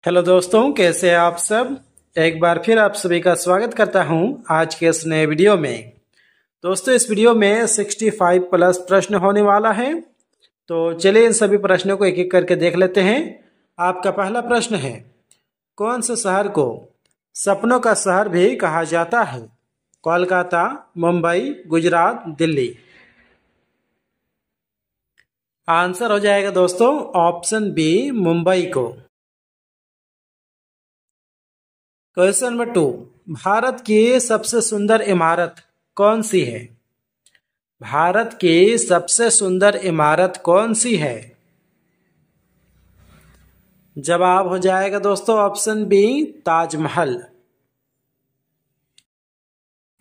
Hello दोस्तों, कैसे हैं आप सब। एक बार फिर आप सभी का स्वागत करता हूं आज के इस नए वीडियो में। दोस्तों, इस वीडियो में 65 प्लस प्रश्न होने वाला है। तो चलिए इन सभी प्रश्नों को एक एक करके देख लेते हैं। आपका पहला प्रश्न है, कौन से शहर को सपनों का शहर भी कहा जाता है? कोलकाता, मुंबई, गुजरात, दिल्ली। आंसर हो जाएगा दोस्तों ऑप्शन बी, मुंबई को। क्वेश्चन नंबर 2, भारत की सबसे सुंदर इमारत कौन सी है? भारत की सबसे सुंदर इमारत कौन सी है? जवाब हो जाएगा दोस्तों option B, Taj Mahal.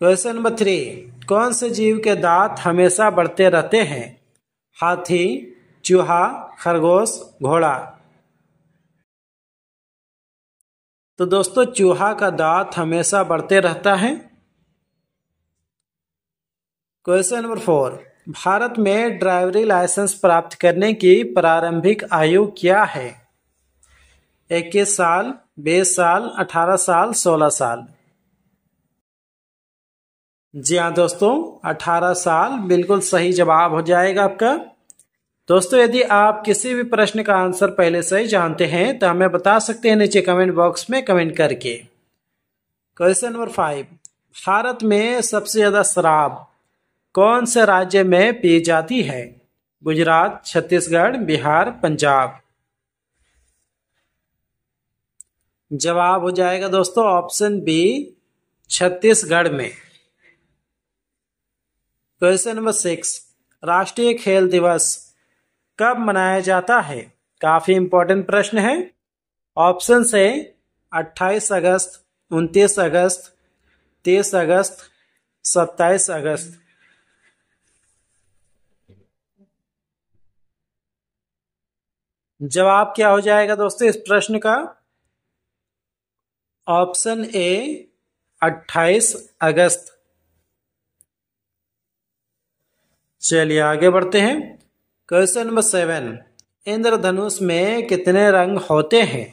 Question number 3, कौन से जीव के दांत हमेशा बढ़ते रहते हैं? हाथी, चूहा, खरगोश, घोड़ा। तो दोस्तों चूहा का दांत हमेशा बढ़ते रहता है। क्वेश्चन नंबर 4, भारत में ड्राइवरी लाइसेंस प्राप्त करने की प्रारंभिक आयु क्या है? 21 साल, 20 साल, 18 साल, 16 साल। जी हाँ दोस्तों, 18 साल बिल्कुल सही जवाब हो जाएगा आपका। दोस्तों, यदि आप किसी भी प्रश्न का आंसर पहले से ही जानते हैं तो हमें बता सकते हैं नीचे कमेंट बॉक्स में कमेंट करके। क्वेश्चन नंबर 5, भारत में सबसे ज्यादा शराब कौन से राज्य में पी जाती है? गुजरात, छत्तीसगढ़, बिहार, पंजाब। जवाब हो जाएगा दोस्तों ऑप्शन बी, छत्तीसगढ़ में। क्वेश्चन नंबर 6, राष्ट्रीय खेल दिवस कब मनाया जाता है? काफी इंपॉर्टेंट प्रश्न है। ऑप्शन से 28 अगस्त, 29 अगस्त, 30 अगस्त, 27 अगस्त। जवाब क्या हो जाएगा दोस्तों इस प्रश्न का? ऑप्शन ए, 28 अगस्त। चलिए आगे बढ़ते हैं। क्वेश्चन नंबर 7, इंद्रधनुष में कितने रंग होते हैं?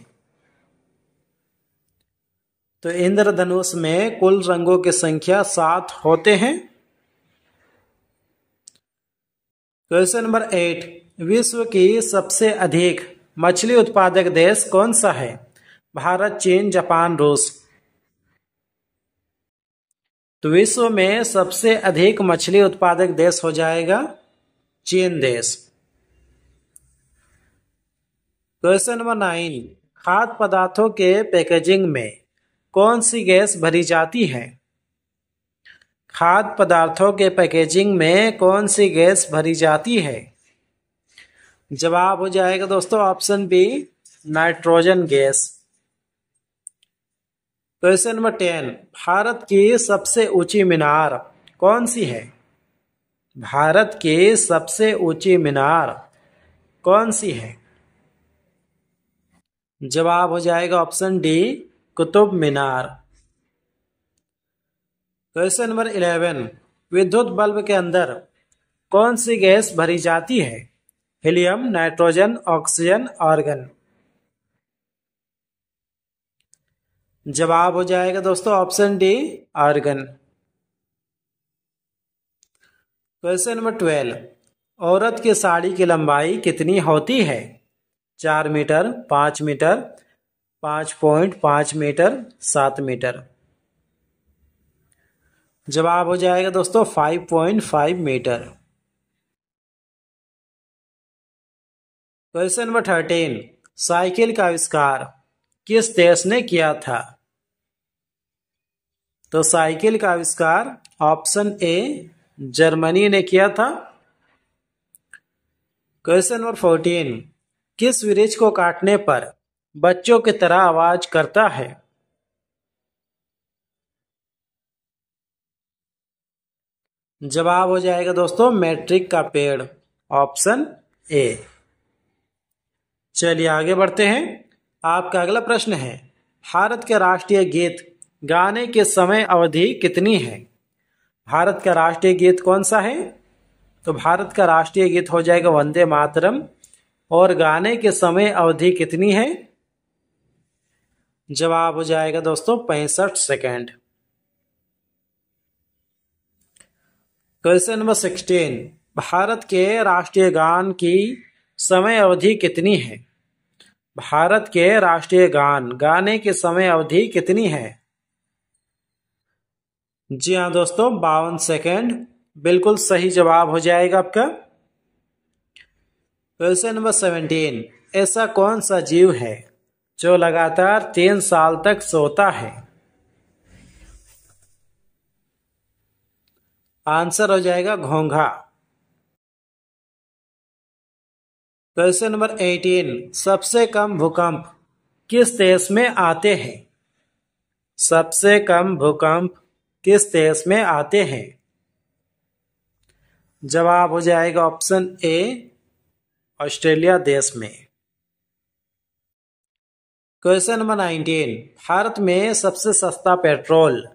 तो इंद्रधनुष में कुल रंगों की संख्या 7 होते हैं। क्वेश्चन नंबर 8, विश्व की सबसे अधिक मछली उत्पादक देश कौन सा है? भारत, चीन, जापान, रूस। तो विश्व में सबसे अधिक मछली उत्पादक देश हो जाएगा चीन देश। क्वेश्चन नंबर 9, खाद्य पदार्थों के पैकेजिंग में कौन सी गैस भरी जाती है? खाद्य पदार्थों के पैकेजिंग में कौन सी गैस भरी जाती है? जवाब हो जाएगा दोस्तों option B, nitrogen gas. Question number 10, Bharat की सबसे ऊंची मीनार कौन सी है? भारत की सबसे ऊंची मीनार कौन सी है? जवाब हो जाएगा option D, Qutub Minar. Question number 11, विद्युत बल्ब के अंदर कौन सी गैस भरी जाती है? Helium, nitrogen, oxygen, argon. जवाब हो जाएगा दोस्तों option D, argon. Question number 12, औरत की साड़ी की लंबाई कितनी होती है? 4 मीटर, 5 मीटर, 5.5 मीटर, 7 मीटर। जवाब हो जाएगा दोस्तों 5.5 मीटर। क्वेश्चन नंबर 13, साइकिल का आविष्कार किस देश ने किया था? तो साइकिल का आविष्कार ऑप्शन ए, जर्मनी ने किया था। क्वेश्चन नंबर 14, किस वृक्ष को काटने पर बच्चों की तरह आवाज करता है? जवाब हो जाएगा दोस्तों मैट्रिक का पेड़, ऑप्शन ए। चलिए आगे बढ़ते हैं। आपका अगला प्रश्न है, भारत के राष्ट्रीय गीत गाने के समय अवधि कितनी है? भारत का राष्ट्रीय गीत कौन सा है? तो भारत का राष्ट्रीय गीत हो जाएगा वंदे मातरम। और गाने के समय अवधि कितनी है? जवाब हो जाएगा दोस्तों 65 सेकेंड। क्वेश्चन नंबर 16, भारत के राष्ट्रीय गान की समय अवधि कितनी है? भारत के राष्ट्रीय गान गाने की समय अवधि कितनी है? जी हाँ दोस्तों, 52 सेकेंड बिल्कुल सही जवाब हो जाएगा आपका। क्वेश्चन नंबर 17, ऐसा कौन सा जीव है जो लगातार 3 साल तक सोता है? आंसर हो जाएगा घोंघा। क्वेश्चन नंबर 18, सबसे कम भूकंप किस देश में आते हैं? सबसे कम भूकंप किस देश में आते हैं? जवाब हो जाएगा ऑप्शन ए, ऑस्ट्रेलिया देश में। क्वेश्चन नंबर 19, भारत में सबसे सस्ता पेट्रोल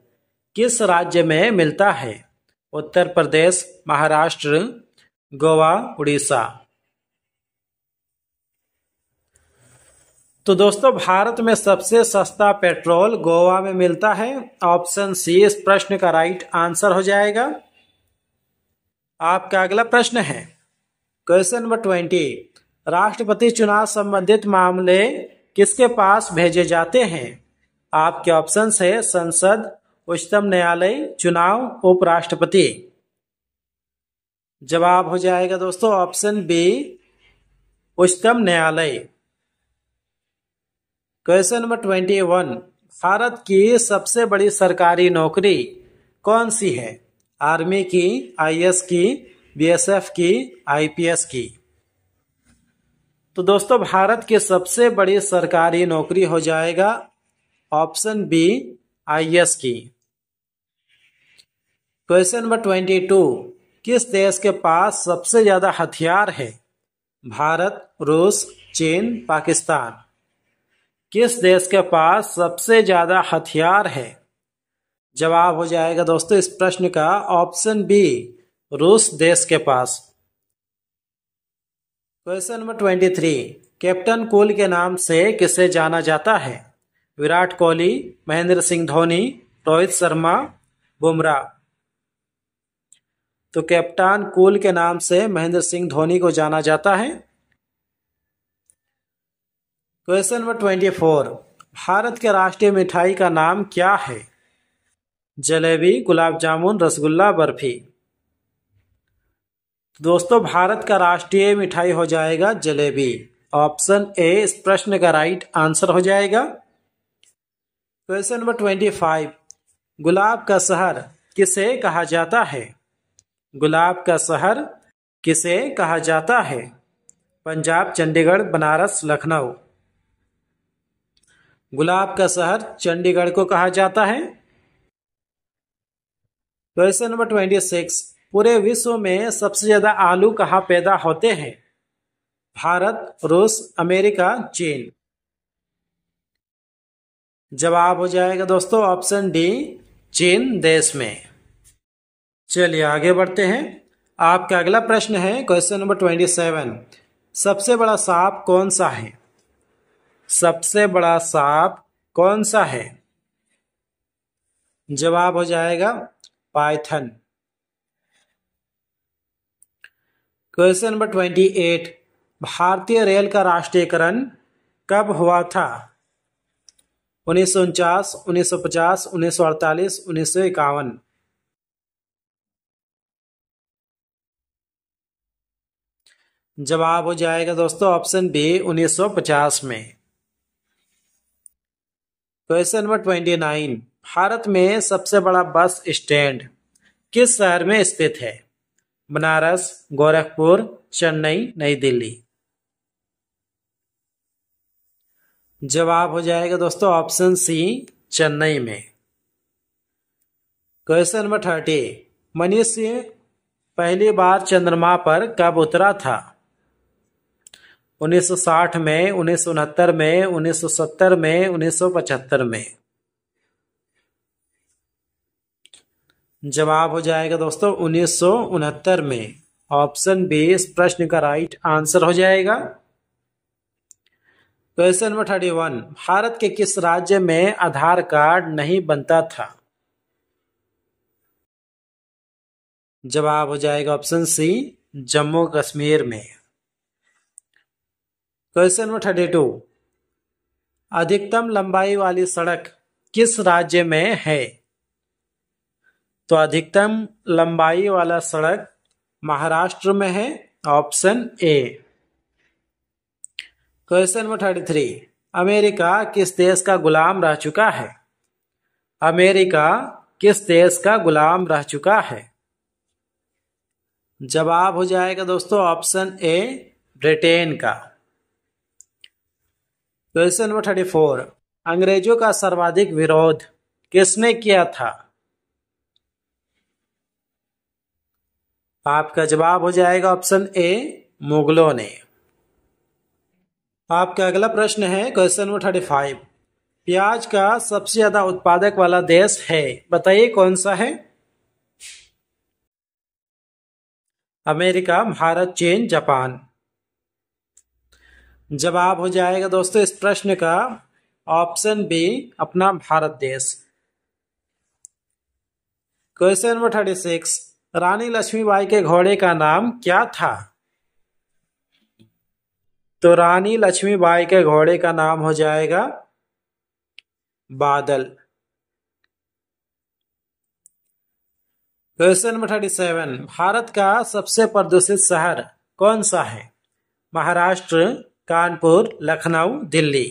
किस राज्य में मिलता है? उत्तर प्रदेश, महाराष्ट्र, गोवा, उड़ीसा। तो दोस्तों भारत में सबसे सस्ता पेट्रोल गोवा में मिलता है। ऑप्शन सी इस प्रश्न का राइट आंसर हो जाएगा। आपका अगला प्रश्न है क्वेश्चन नंबर 20, राष्ट्रपति चुनाव संबंधित मामले किसके पास भेजे जाते हैं? आपके ऑप्शन है संसद, उच्चतम न्यायालय, चुनाव, उपराष्ट्रपति। जवाब हो जाएगा दोस्तों ऑप्शन बी, उच्चतम न्यायालय। क्वेश्चन नंबर 21, भारत की सबसे बड़ी सरकारी नौकरी कौन सी है? आर्मी की, आईएएस की, बीएसएफ की, आईपीएस की। तो दोस्तों भारत की सबसे बड़ी सरकारी नौकरी हो जाएगा ऑप्शन बी, आईएएस की। क्वेश्चन नंबर 22, किस देश के पास सबसे ज्यादा हथियार है? भारत, रूस, चीन, पाकिस्तान। किस देश के पास सबसे ज्यादा हथियार है? जवाब हो जाएगा दोस्तों इस प्रश्न का ऑप्शन बी, रूस देश के पास। क्वेश्चन नंबर 23, कैप्टन कूल के नाम से किसे जाना जाता है? विराट कोहली, महेंद्र सिंह धोनी, रोहित शर्मा, बुमराह। तो कैप्टन कूल के नाम से महेंद्र सिंह धोनी को जाना जाता है। क्वेश्चन नंबर 24, भारत के राष्ट्रीय मिठाई का नाम क्या है? जलेबी, गुलाब जामुन, रसगुल्ला, बर्फी। दोस्तों भारत का राष्ट्रीय मिठाई हो जाएगा जलेबी। ऑप्शन ए इस प्रश्न का राइट आंसर हो जाएगा। क्वेश्चन नंबर 25, गुलाब का शहर किसे कहा जाता है? गुलाब का शहर किसे कहा जाता है? पंजाब, चंडीगढ़, बनारस, लखनऊ। गुलाब का शहर चंडीगढ़ को कहा जाता है। क्वेश्चन नंबर 26, पूरे विश्व में सबसे ज्यादा आलू कहाँ पैदा होते हैं? भारत, रूस, अमेरिका, चीन। जवाब हो जाएगा दोस्तों ऑप्शन डी, चीन देश में। चलिए आगे बढ़ते हैं। आपका अगला प्रश्न है क्वेश्चन नंबर 27, सबसे बड़ा सांप कौन सा है? सबसे बड़ा सांप कौन सा है? जवाब हो जाएगा पाइथन। क्वेश्चन नंबर 28, भारतीय रेल का राष्ट्रीयकरण कब हुआ था? 1949, 1950, 1948, 1951। जवाब हो जाएगा दोस्तों ऑप्शन बी, 1950 में। क्वेश्चन नंबर 29, भारत में सबसे बड़ा बस स्टैंड किस शहर में स्थित है? बनारस, गोरखपुर, चेन्नई, नई दिल्ली। जवाब हो जाएगा दोस्तों ऑप्शन सी, चेन्नई में। क्वेश्चन नंबर 30, मनुष्य पहली बार चंद्रमा पर कब उतरा था? 1960 में, 1969 में, 1970 में, 1975 में। जवाब हो जाएगा दोस्तों 1969 में। ऑप्शन बी इस प्रश्न का राइट आंसर हो जाएगा। क्वेश्चन नंबर 31, भारत के किस राज्य में आधार कार्ड नहीं बनता था? जवाब हो जाएगा ऑप्शन सी, जम्मू कश्मीर में। क्वेश्चन नंबर 32, अधिकतम लंबाई वाली सड़क किस राज्य में है? तो अधिकतम लंबाई वाला सड़क महाराष्ट्र में है, option A. Question number 33, America किस देश का गुलाम रह चुका है? अमेरिका किस देश का गुलाम रह चुका है? जवाब हो जाएगा दोस्तों ऑप्शन ए, ब्रिटेन का। क्वेश्चन नंबर 34, अंग्रेजों का सर्वाधिक विरोध किसने किया था? आपका जवाब हो जाएगा ऑप्शन ए, मुगलों ने। आपका अगला प्रश्न है क्वेश्चन नंबर 35, प्याज का सबसे ज्यादा उत्पादक वाला देश है, बताइए कौन सा है? अमेरिका, भारत, चीन, जापान। जवाब हो जाएगा दोस्तों इस प्रश्न का ऑप्शन बी, अपना भारत देश। क्वेश्चन नंबर 36, रानी लक्ष्मीबाई के घोड़े का नाम क्या था? तो रानी लक्ष्मीबाई के घोड़े का नाम हो जाएगा बादल। क्वेश्चन नंबर 37, भारत का सबसे प्रदूषित शहर कौन सा है? महाराष्ट्र, कानपुर, लखनऊ, दिल्ली।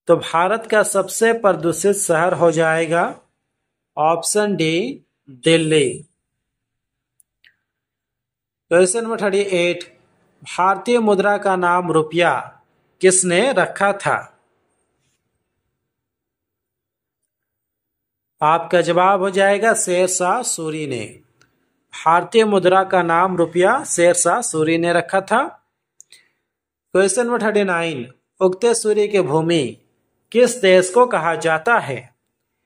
तो भारत का सबसे प्रदूषित शहर हो जाएगा option D, Delhi. Question number 38, भारतीय मुद्रा का नाम रुपया किसने रखा था? आपका जवाब हो जाएगा शेरशाह सूरी ने। भारतीय मुद्रा का नाम रुपया शेरशाह सूरी ने रखा था। क्वेश्चन नंबर 39, उगते सूर्य की भूमि किस देश को कहा जाता है?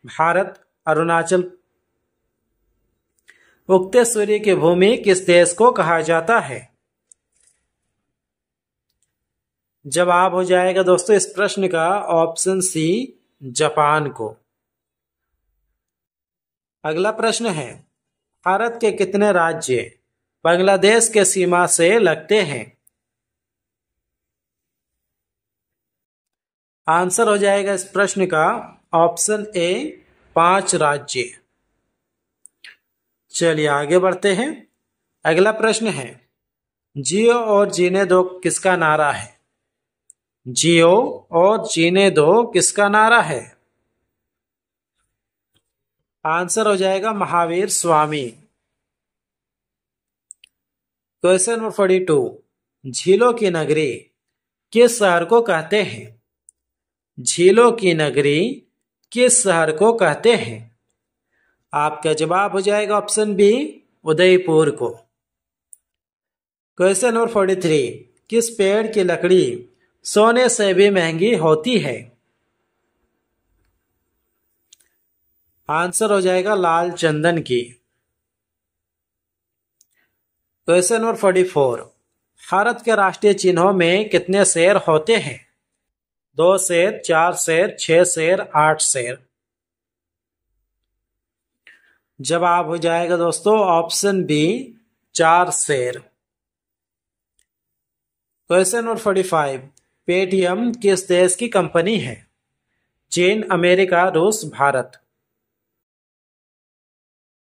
भारत, अरुणाचल। उगते सूर्य की भूमि किस देश को कहा जाता है? जवाब हो जाएगा दोस्तों इस प्रश्न का ऑप्शन सी, जापान को। अगला प्रश्न है, भारत के कितने राज्य बांग्लादेश के सीमा से लगते हैं? आंसर हो जाएगा इस प्रश्न का ऑप्शन ए, 5 राज्य। चलिए आगे बढ़ते हैं। अगला प्रश्न है, जियो और जीने दो किसका नारा है? जियो और जीने दो किसका नारा है? आंसर हो जाएगा महावीर स्वामी। क्वेश्चन नंबर 42, झीलों की नगरी किस शहर को कहते हैं? झीलों की नगरी किस शहर को कहते हैं? आपका जवाब हो जाएगा ऑप्शन बी, उदयपुर को। क्वेश्चन नंबर 43, किस पेड़ की लकड़ी सोने से भी महंगी होती है? आंसर हो जाएगा लाल चंदन की। क्वेश्चन नंबर 44, भारत के राष्ट्रीय चिन्हों में कितने शेर होते हैं? 2 शेर, 4 शेर, 6 शेर, 8 शेर। जवाब हो जाएगा दोस्तों ऑप्शन बी, 4 शेर। क्वेश्चन नंबर 45, पेटीएम किस देश की कंपनी है? चीन, अमेरिका, रूस, भारत।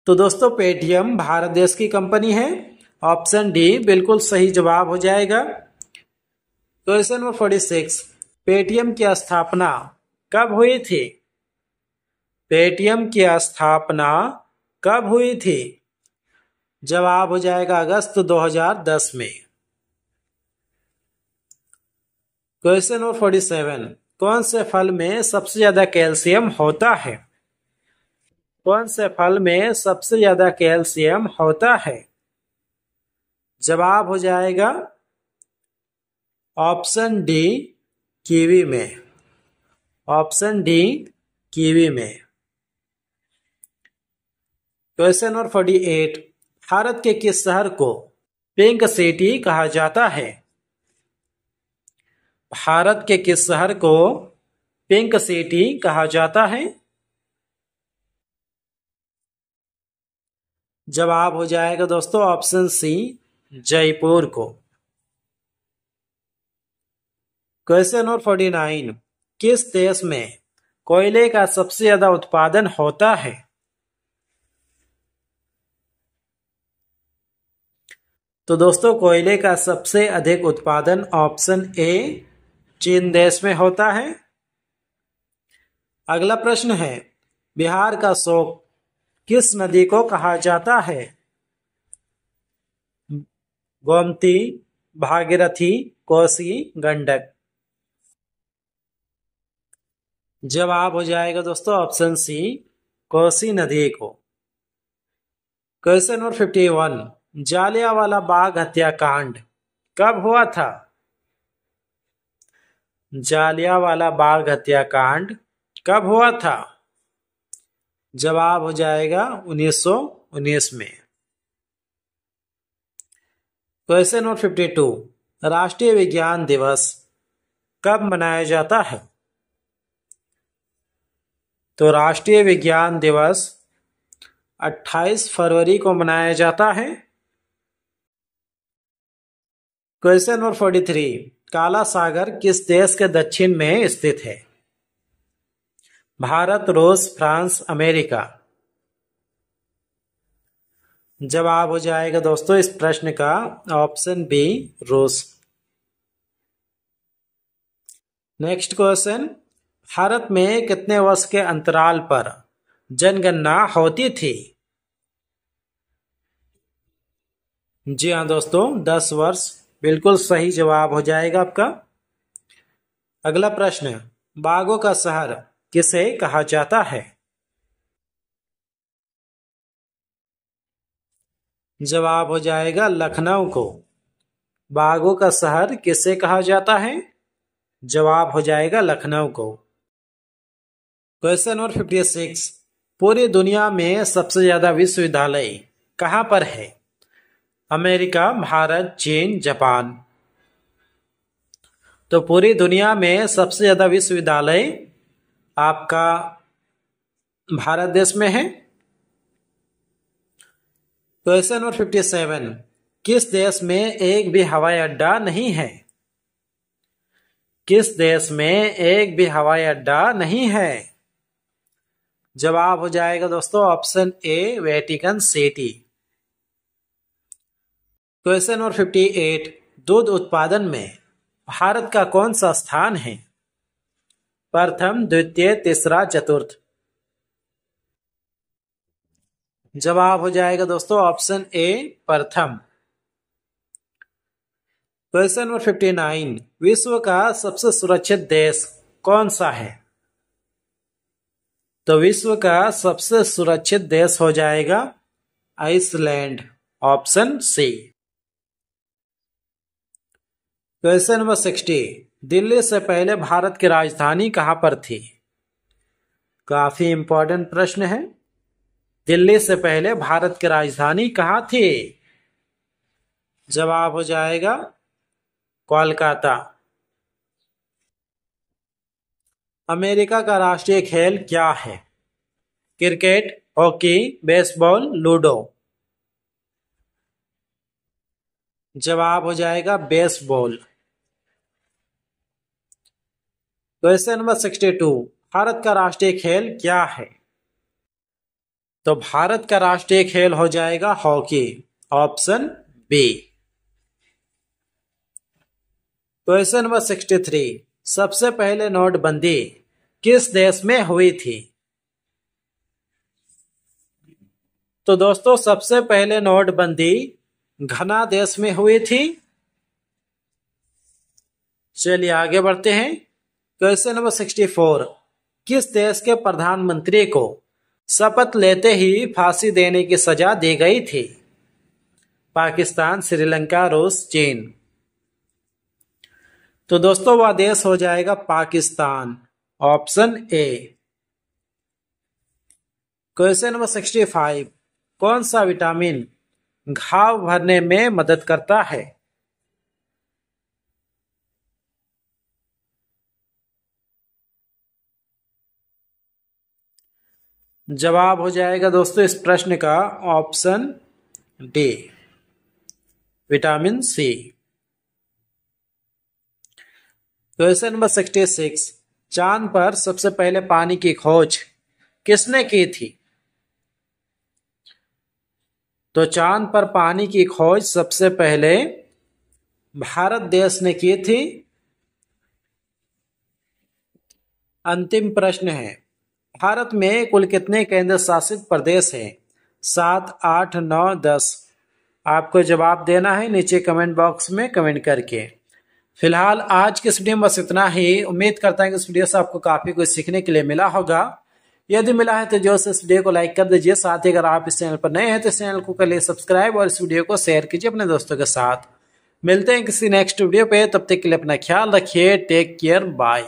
तो दोस्तों पेटीएम भारत देश की कंपनी है, ऑप्शन डी बिल्कुल सही जवाब हो जाएगा। क्वेश्चन नंबर 46, पेटीएम की स्थापना कब हुई थी? पेटीएम की स्थापना कब हुई थी? जवाब हो जाएगा अगस्त 2010 में। क्वेश्चन नंबर 47, कौन से फल में सबसे ज्यादा कैल्शियम होता है? कौन से फल में सबसे ज्यादा कैल्शियम होता है? जवाब हो जाएगा ऑप्शन डी, कीवी में। ऑप्शन डी, कीवी में। क्वेश्चन नंबर 48, भारत के किस शहर को पिंक सिटी कहा जाता है? भारत के किस शहर को पिंक सिटी कहा जाता है? जवाब हो जाएगा दोस्तों ऑप्शन सी, जयपुर को। क्वेश्चन नंबर 49, किस देश में कोयले का सबसे ज्यादा उत्पादन होता है? तो दोस्तों कोयले का सबसे अधिक उत्पादन ऑप्शन ए, चीन देश में होता है। अगला प्रश्न है, बिहार का शोक किस नदी को कहा जाता है? गोमती, भागीरथी, कोसी, गंडक। जवाब हो जाएगा दोस्तों ऑप्शन सी, कोसी नदी को। क्वेश्चन नंबर 51, जालियांवाला बाग हत्याकांड कब हुआ था? जालियांवाला बाग हत्याकांड कब हुआ था? जवाब हो जाएगा 1919 में। क्वेश्चन नंबर 52, राष्ट्रीय विज्ञान दिवस कब मनाया जाता है? तो राष्ट्रीय विज्ञान दिवस 28 फरवरी को मनाया जाता है। क्वेश्चन नंबर 43, काला सागर किस देश के दक्षिण में स्थित है? भारत, रूस, फ्रांस, अमेरिका। जवाब हो जाएगा दोस्तों इस प्रश्न का ऑप्शन बी, रूस। नेक्स्ट क्वेश्चन, भारत में कितने वर्ष के अंतराल पर जनगणना होती थी? जी हाँ दोस्तों, 10 वर्ष बिल्कुल सही जवाब हो जाएगा आपका। अगला प्रश्न, बागों का शहर किसे कहा जाता है? जवाब हो जाएगा लखनऊ को। बागों का शहर किसे कहा जाता है? जवाब हो जाएगा लखनऊ को। क्वेश्चन नंबर 56, पूरी दुनिया में सबसे ज्यादा विश्वविद्यालय कहां पर है? अमेरिका, भारत, चीन, जापान। तो पूरी दुनिया में सबसे ज्यादा विश्वविद्यालय आपका भारत देश में है। क्वेश्चन नंबर 57, किस देश में एक भी हवाई अड्डा नहीं है? किस देश में एक भी हवाई अड्डा नहीं है? जवाब हो जाएगा दोस्तों option A, Vatican city. Question number 58, दूध उत्पादन में भारत का कौन सा स्थान है? प्रथम, द्वितीय, तीसरा, चतुर्थ। जवाब हो जाएगा दोस्तों ऑप्शन ए, प्रथम। क्वेश्चन नंबर 59, विश्व का सबसे सुरक्षित देश कौन सा है? तो विश्व का सबसे सुरक्षित देश हो जाएगा Iceland, option C. Question number 60, Delhi से पहले भारत की राजधानी कहां पर थी? काफी इंपॉर्टेंट प्रश्न है। दिल्ली से पहले भारत की राजधानी कहां थी? जवाब हो जाएगा कोलकाता। अमेरिका का राष्ट्रीय खेल क्या है? Cricket, hockey, baseball, ludo. जवाब हो जाएगा बेसबॉल। क्वेश्चन नंबर 62, भारत का राष्ट्रीय खेल क्या है? तो भारत का राष्ट्रीय खेल हो जाएगा hockey, option B. Question number 63, सबसे पहले नोटबंदी किस देश में हुई थी? तो दोस्तों सबसे पहले नोटबंदी घना देश में हुई थी। चलिए आगे बढ़ते हैं। क्वेश्चन नंबर 64, किस देश के प्रधानमंत्री को शपथ लेते ही फांसी देने की सजा दी गई थी? पाकिस्तान, श्रीलंका, रूस, चीन। तो दोस्तों वह देश हो जाएगा Pakistan, option A. Question number 65, कौन सा विटामिन घाव भरने में मदद करता है? जवाब हो जाएगा दोस्तों इस प्रश्न का option D, vitamin C. Question number 66, चांद पर सबसे पहले पानी की खोज किसने की थी? तो चांद पर पानी की खोज सबसे पहले भारत देश ने की थी। अंतिम प्रश्न है, भारत में कुल कितने केंद्र शासित प्रदेश हैं? 7, 8, 9, 10। आपको जवाब देना है नीचे कमेंट बॉक्स में कमेंट करके। फिलहाल आज के इस वीडियो में बस इतना ही। उम्मीद करता हूं कि इस वीडियो से आपको काफी कुछ सीखने के लिए मिला होगा। यदि मिला है तो जो से इस वीडियो को लाइक कर दीजिए। साथ ही अगर आप इस चैनल पर नए हैं तो इस चैनल को कर लिए सब्सक्राइब और इस वीडियो को शेयर कीजिए अपने दोस्तों के साथ। मिलते हैं किसी नेक्स्ट वीडियो पे, तब तक के लिए अपना ख्याल रखिए। Take care, bye.